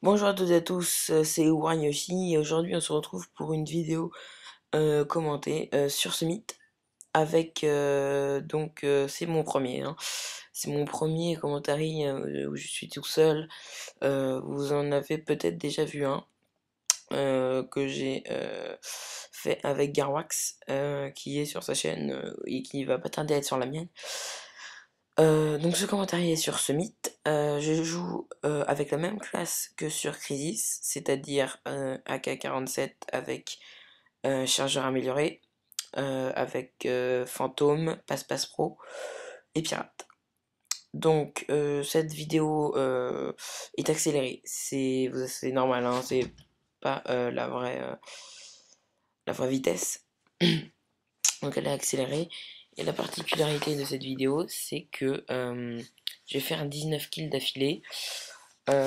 Bonjour à toutes et à tous, c'est Warren Yoshi et aujourd'hui on se retrouve pour une vidéo commentée sur ce mythe avec c'est mon premier, hein. C'est mon premier commentaire où je suis tout seul. Vous en avez peut-être déjà vu un que j'ai fait avec Garwax qui est sur sa chaîne et qui va pas tarder à être sur la mienne. Donc ce commentaire est sur ce mythe. Je joue avec la même classe que sur Crisis, c'est-à-dire AK-47 avec chargeur amélioré, avec fantôme, passe-passe pro et pirate. Donc cette vidéo est accélérée, c'est normal, hein, c'est pas la vraie vitesse. Donc elle est accélérée. Et la particularité de cette vidéo, c'est que je vais faire 19 kills d'affilée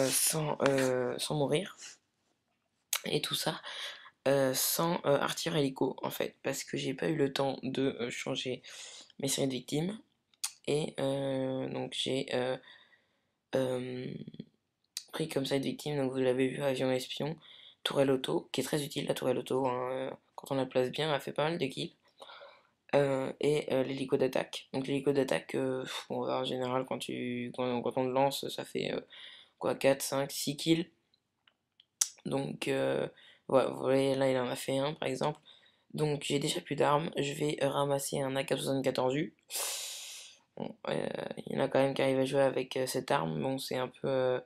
sans mourir. Et tout ça sans artillerie hélico en fait. Parce que j'ai pas eu le temps de changer mes séries de victimes. Et donc j'ai euh, pris comme ça de victime. Donc vous l'avez vu, avion espion, tourelle auto, qui est très utile la tourelle auto, hein, quand on la place bien, elle fait pas mal de kills. L'hélico d'attaque. Donc l'hélico d'attaque, bon, en général quand on le lance, ça fait quoi 4, 5, 6 kills. Donc ouais, vous voyez là il en a fait un par exemple. Donc j'ai déjà plus d'armes, je vais ramasser un AK-74U. Bon, il y en a quand même qui arrivent à jouer avec cette arme. Bon, c'est un peu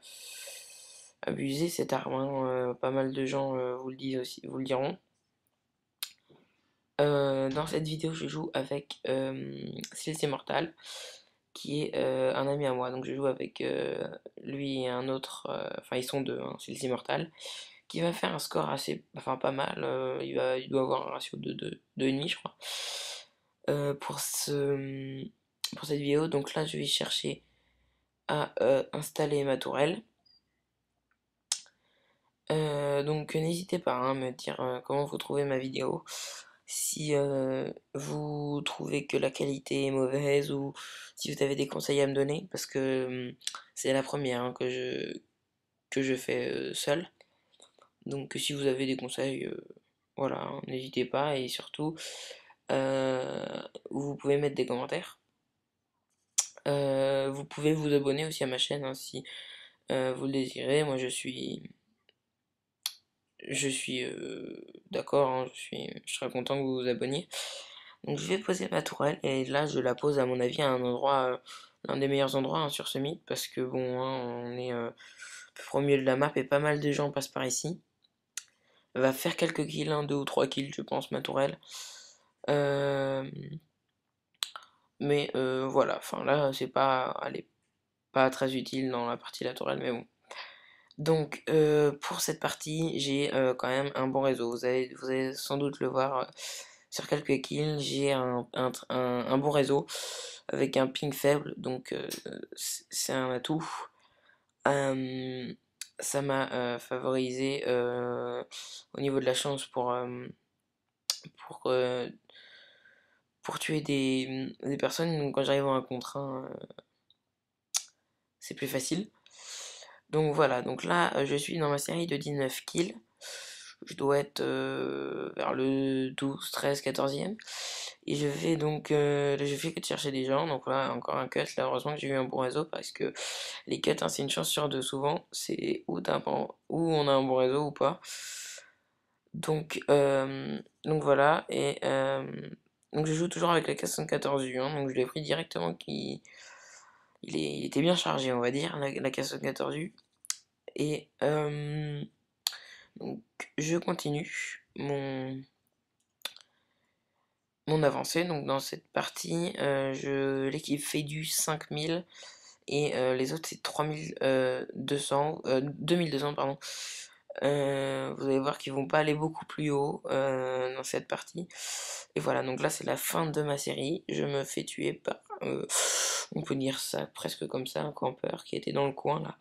abusé cette arme, hein. Pas mal de gens vous le disent aussi, vous le diront. Dans cette vidéo, je joue avec Sils Immortal, qui est un ami à moi. Donc je joue avec lui et un autre, enfin ils sont deux, hein, Sils Immortal, qui va faire un score assez, enfin pas mal. Il doit avoir un ratio de 2,5 je crois. Pour pour cette vidéo, donc là je vais chercher à installer ma tourelle. Donc n'hésitez pas, hein, à me dire comment vous trouvez ma vidéo. Si vous trouvez que la qualité est mauvaise ou si vous avez des conseils à me donner, parce que c'est la première, hein, que je fais seul. Donc si vous avez des conseils, voilà, hein, n'hésitez pas et surtout vous pouvez mettre des commentaires. Vous pouvez vous abonner aussi à ma chaîne, hein, si vous le désirez. Moi je suis d'accord, hein, je serais content que vous vous abonniez. Donc je vais poser ma tourelle et là je la pose à mon avis à un endroit, l'un des meilleurs endroits, hein, sur ce mythe parce que bon, hein, on est à peu près au milieu de la map et pas mal de gens passent par ici. Elle va faire quelques kills, hein, 2 ou 3 kills je pense ma tourelle. Euh, mais voilà, enfin là c'est pas, elle est pas très utile dans la partie de la tourelle mais bon. Donc pour cette partie, j'ai quand même un bon réseau. Vous allez sans doute le voir sur quelques kills. J'ai un bon réseau avec un ping faible, donc c'est un atout. Euh, Ça m'a favorisé au niveau de la chance pour, euh, pour tuer des personnes. Donc quand j'arrive en un contre un, c'est plus facile. Donc voilà, donc là je suis dans ma série de 19 kills. Je dois être vers le 12, 13, 14e. Et je vais donc, je fais que de chercher des gens. Donc là, encore un cut. Là, heureusement que j'ai eu un bon réseau parce que les cuts, hein, c'est une chance sur deux. Souvent, c'est où on a un bon réseau ou pas. Donc voilà. Donc je joue toujours avec la K74U. Hein, donc je l'ai pris directement. Il était bien chargé, on va dire, la K74U. Et donc je continue mon avancée. Donc dans cette partie, l'équipe fait du 5000 et les autres c'est 3200, 2200 pardon. Vous allez voir qu'ils vont pas aller beaucoup plus haut dans cette partie. Et voilà, donc là c'est la fin de ma série. Je me fais tuer par, on peut dire ça presque comme ça, un campeur qui était dans le coin là.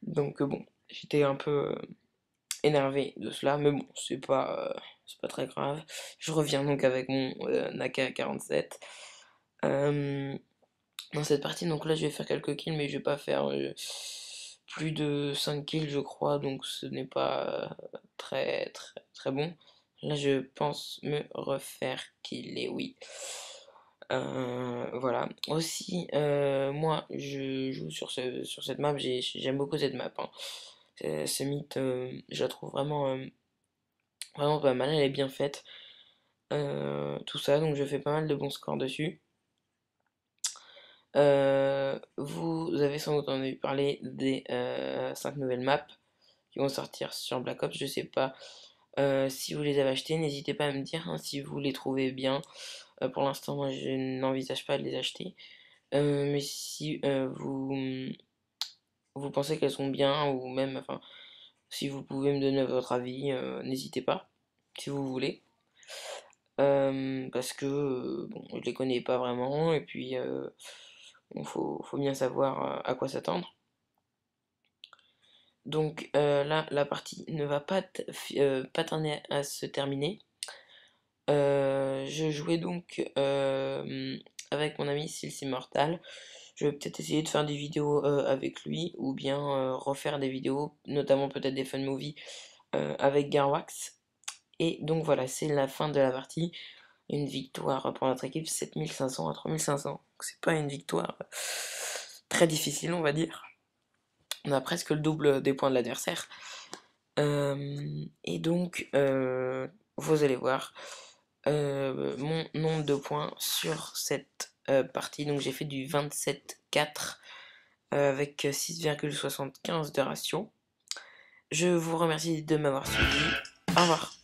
Donc bon, j'étais un peu énervé de cela, mais bon, c'est pas très grave. Je reviens donc avec mon Naka 47. Dans cette partie, donc là, je vais faire quelques kills, mais je vais pas faire plus de 5 kills je crois, donc ce n'est pas très très très bon. Là je pense me refaire killer, oui. Voilà. Aussi, moi je joue sur cette map, j'aime beaucoup cette map, hein. Ce mythe, je la trouve vraiment pas mal, elle est bien faite. Tout ça, donc je fais pas mal de bons scores dessus. Vous avez sans doute entendu parler des 5 nouvelles maps qui vont sortir sur Black Ops. Je sais pas si vous les avez achetées, n'hésitez pas à me dire, hein, si vous les trouvez bien. Pour l'instant, moi je n'envisage pas de les acheter. Mais si vous pensez qu'elles sont bien, ou même, enfin, si vous pouvez me donner votre avis, n'hésitez pas, si vous voulez. Parce que bon, je les connais pas vraiment, et puis bon, faut bien savoir à quoi s'attendre. Donc là, la partie ne va pas tarder à se terminer. Je jouais donc avec mon ami Sils Immortal. Je vais peut-être essayer de faire des vidéos avec lui, ou bien refaire des vidéos, notamment peut-être des fun movies avec Garwax. Et donc voilà, c'est la fin de la partie. Une victoire pour notre équipe, 7500 à 3500. C'est pas une victoire très difficile, on va dire. On a presque le double des points de l'adversaire. Et donc, vous allez voir mon nombre de points sur cette partie. Donc j'ai fait du 27-4 avec 6,75 de ratio. Je vous remercie de m'avoir suivi. Au revoir.